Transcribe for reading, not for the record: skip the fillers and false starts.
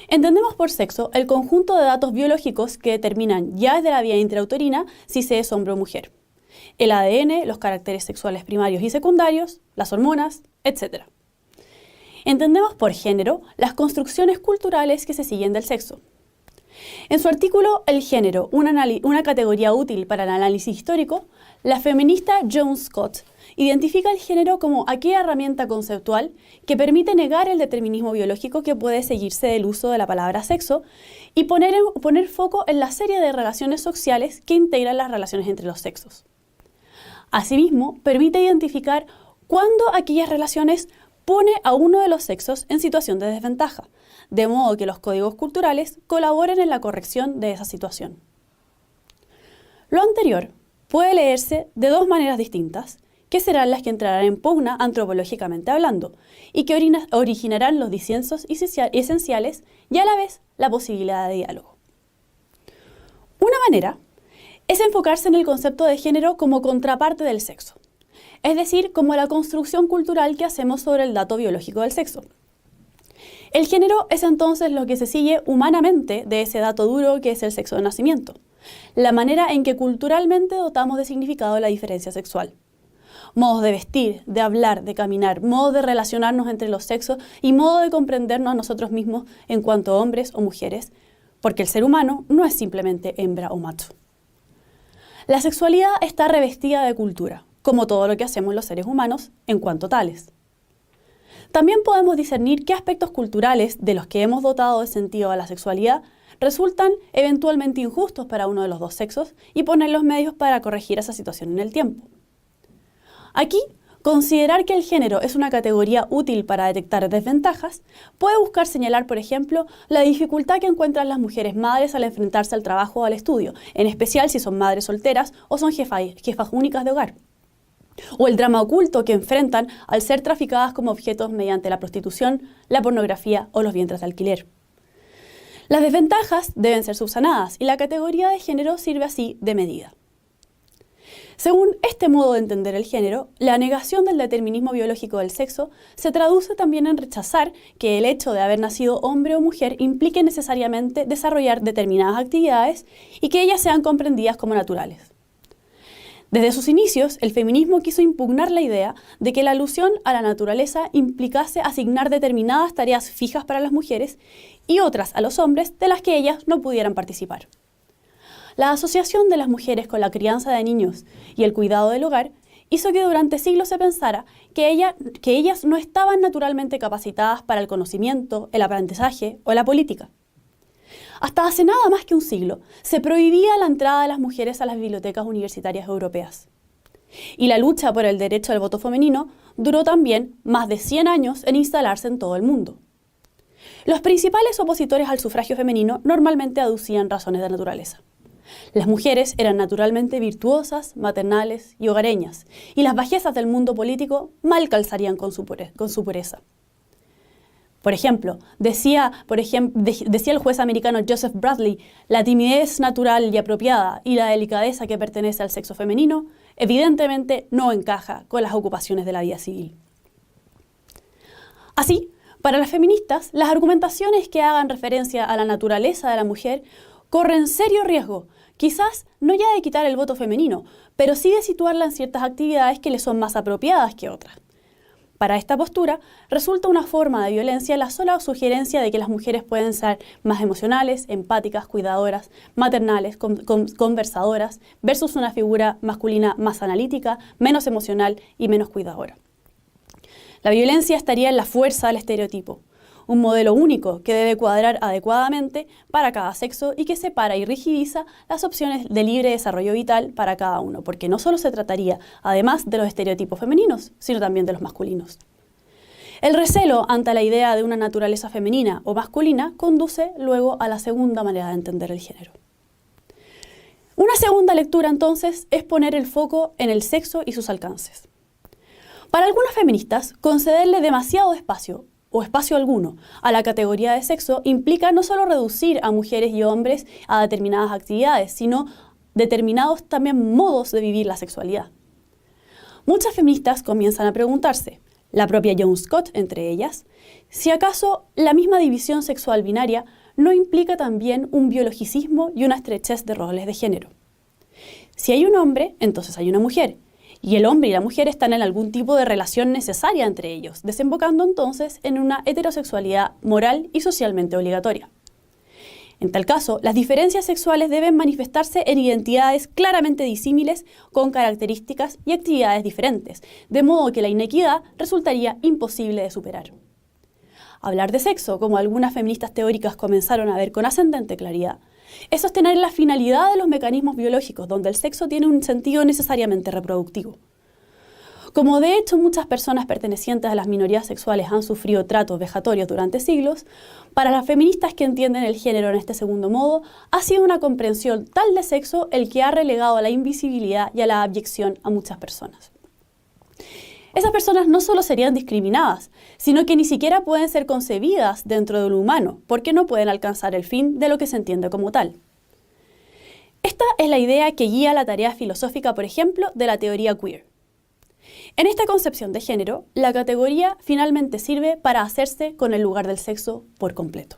Entendemos por sexo el conjunto de datos biológicos que determinan ya desde la vía intrauterina si se es hombre o mujer. El ADN, los caracteres sexuales primarios y secundarios, las hormonas, etc. Entendemos por género las construcciones culturales que se siguen del sexo. En su artículo El género, una categoría útil para el análisis histórico, la feminista Joan Scott identifica el género como aquella herramienta conceptual que permite negar el determinismo biológico que puede seguirse del uso de la palabra sexo y poner foco en la serie de relaciones sociales que integran las relaciones entre los sexos. Asimismo, permite identificar cuándo aquellas relaciones pone a uno de los sexos en situación de desventaja, de modo que los códigos culturales colaboren en la corrección de esa situación. Lo anterior puede leerse de dos maneras distintas, que serán las que entrarán en pugna antropológicamente hablando, y que originarán los disensos esenciales y a la vez la posibilidad de diálogo. Una manera es enfocarse en el concepto de género como contraparte del sexo, es decir, como la construcción cultural que hacemos sobre el dato biológico del sexo. El género es entonces lo que se sigue humanamente de ese dato duro que es el sexo de nacimiento, la manera en que culturalmente dotamos de significado la diferencia sexual. Modos de vestir, de hablar, de caminar, modos de relacionarnos entre los sexos y modo de comprendernos a nosotros mismos en cuanto a hombres o mujeres, porque el ser humano no es simplemente hembra o macho. La sexualidad está revestida de cultura, como todo lo que hacemos los seres humanos en cuanto tales. También podemos discernir qué aspectos culturales de los que hemos dotado de sentido a la sexualidad resultan eventualmente injustos para uno de los dos sexos y poner los medios para corregir esa situación en el tiempo. Aquí, considerar que el género es una categoría útil para detectar desventajas puede buscar señalar, por ejemplo, la dificultad que encuentran las mujeres madres al enfrentarse al trabajo o al estudio, en especial si son madres solteras o son jefas únicas de hogar. O el drama oculto que enfrentan al ser traficadas como objetos mediante la prostitución, la pornografía o los vientres de alquiler. Las desventajas deben ser subsanadas y la categoría de género sirve así de medida. Según este modo de entender el género, la negación del determinismo biológico del sexo se traduce también en rechazar que el hecho de haber nacido hombre o mujer implique necesariamente desarrollar determinadas actividades y que ellas sean comprendidas como naturales. Desde sus inicios, el feminismo quiso impugnar la idea de que la alusión a la naturaleza implicase asignar determinadas tareas fijas para las mujeres y otras a los hombres de las que ellas no pudieran participar. La asociación de las mujeres con la crianza de niños y el cuidado del hogar hizo que durante siglos se pensara que ellas no estaban naturalmente capacitadas para el conocimiento, el aprendizaje o la política. Hasta hace nada más que un siglo, se prohibía la entrada de las mujeres a las bibliotecas universitarias europeas. Y la lucha por el derecho al voto femenino duró también más de 100 años en instalarse en todo el mundo. Los principales opositores al sufragio femenino normalmente aducían razones de naturaleza. Las mujeres eran naturalmente virtuosas, maternales y hogareñas, y las bajezas del mundo político mal calzarían con su pureza. Por ejemplo, decía el juez americano Joseph Bradley, la timidez natural y apropiada y la delicadeza que pertenece al sexo femenino evidentemente no encaja con las ocupaciones de la vida civil. Así, para las feministas, las argumentaciones que hagan referencia a la naturaleza de la mujer corren serio riesgo, quizás no ya de quitar el voto femenino, pero sí de situarla en ciertas actividades que le son más apropiadas que otras. Para esta postura, resulta una forma de violencia la sola sugerencia de que las mujeres pueden ser más emocionales, empáticas, cuidadoras, maternales, conversadoras, versus una figura masculina más analítica, menos emocional y menos cuidadora. La violencia estaría en la fuerza del estereotipo, un modelo único que debe cuadrar adecuadamente para cada sexo y que separa y rigidiza las opciones de libre desarrollo vital para cada uno, porque no solo se trataría, además, de los estereotipos femeninos, sino también de los masculinos. El recelo ante la idea de una naturaleza femenina o masculina conduce luego a la segunda manera de entender el género. Una segunda lectura, entonces, es poner el foco en el sexo y sus alcances. Para algunas feministas, concederle demasiado espacio o espacio alguno a la categoría de sexo implica no solo reducir a mujeres y hombres a determinadas actividades, sino determinados también modos de vivir la sexualidad. Muchas feministas comienzan a preguntarse, la propia Joan Scott entre ellas, si acaso la misma división sexual binaria no implica también un biologicismo y una estrechez de roles de género. Si hay un hombre, entonces hay una mujer, y el hombre y la mujer están en algún tipo de relación necesaria entre ellos, desembocando entonces en una heterosexualidad moral y socialmente obligatoria. En tal caso, las diferencias sexuales deben manifestarse en identidades claramente disímiles con características y actividades diferentes, de modo que la inequidad resultaría imposible de superar. Hablar de sexo, como algunas feministas teóricas comenzaron a ver con ascendente claridad, es sostener la finalidad de los mecanismos biológicos, donde el sexo tiene un sentido necesariamente reproductivo. Como de hecho muchas personas pertenecientes a las minorías sexuales han sufrido tratos vejatorios durante siglos, para las feministas que entienden el género en este segundo modo, ha sido una comprensión tal de sexo el que ha relegado a la invisibilidad y a la abyección a muchas personas. Esas personas no solo serían discriminadas, sino que ni siquiera pueden ser concebidas dentro de lo humano, porque no pueden alcanzar el fin de lo que se entiende como tal. Esta es la idea que guía la tarea filosófica, por ejemplo, de la teoría queer. En esta concepción de género, la categoría finalmente sirve para hacerse con el lugar del sexo por completo.